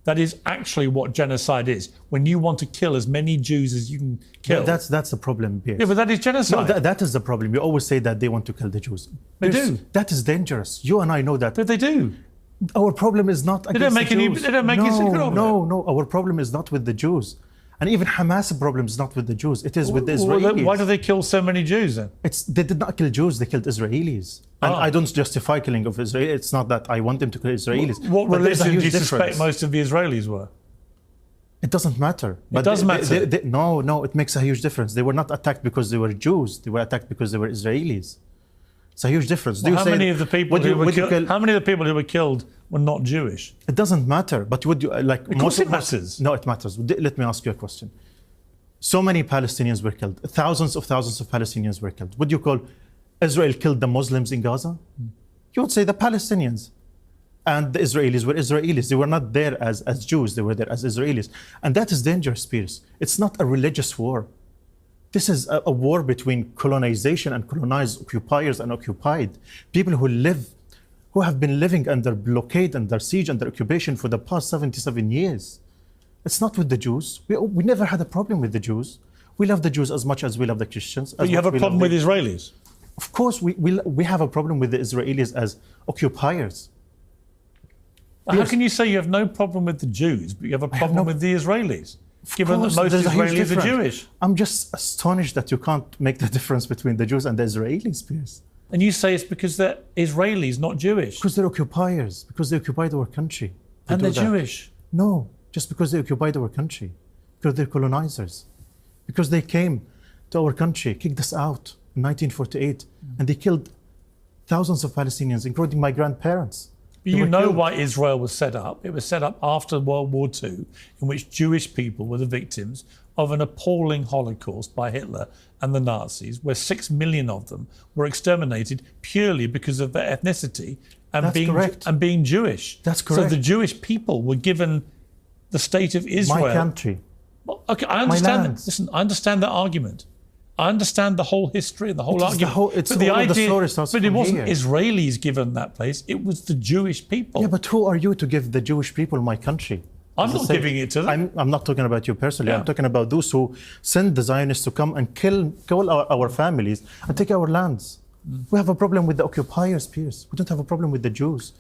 That is actually what genocide is. When you want to kill as many Jews as you can kill. That's the problem, Piers. Yeah, but that is genocide. No, that is the problem. You always say that they want to kill the Jews. They Piers, do. That is dangerous. You and I know that. But they do. Our problem is not against the Jews. They don't make any secret of it. No. Our problem is not with the Jews. And even Hamas' problem is not with the Jews. It is with the Israelis. Why do they kill so many Jews then? They did not kill Jews. They killed Israelis. And I don't justify killing of Israel. It's not that I want them to kill Israelis. What religion do you suspect most of the Israelis were? It doesn't matter. It does matter. No, it makes a huge difference. They were not attacked because they were Jews. They were attacked because they were Israelis. It's a huge difference. How many of the people who were killed were not Jewish? It doesn't matter. But would you like? Of course, it matters. No, it matters. Let me ask you a question. So many Palestinians were killed. Thousands of Palestinians were killed. Would you call Israel killed the Muslims in Gaza? You would say the Palestinians. And the Israelis were Israelis. They were not there as Jews. They were there as Israelis. And that is dangerous, Piers. It's not a religious war. This is a war between colonization and colonized, occupiers and occupied. People who have been living under blockade, under siege, under occupation for the past 77 years. It's not with the Jews. We never had a problem with the Jews. We love the Jews as much as we love the Christians. But you have a problem with Israelis? Of course, we have a problem with the Israelis as occupiers. How can you say you have no problem with the Jews, but you have a problem with the Israelis? Given that most Israelis are Jewish. I'm just astonished that you can't make the difference between the Jews and the Israelis, Piers. And you say it's because they're Israelis, not Jewish. Because they're occupiers, because they occupied our country. And they're Jewish. No, just because they occupied our country. Because they're colonizers. Because they came to our country, kicked us out in 1948, and they killed thousands of Palestinians, including my grandparents. You know why Israel was set up. It was set up after World War II, in which Jewish people were the victims of an appalling Holocaust by Hitler and the Nazis, where 6 million of them were exterminated purely because of their ethnicity and being Jewish. That's correct. So the Jewish people were given the state of Israel. My country. Well, okay, I understand. Listen, I understand that argument. I understand the whole history and the whole argument. But it wasn't Israelis given that place. It was the Jewish people. Yeah, but who are you to give the Jewish people my country? I'm not giving it to them. I'm not talking about you personally. Yeah. I'm talking about those who send the Zionists to come and kill our families and take our lands. We have a problem with the occupiers, Piers. We don't have a problem with the Jews.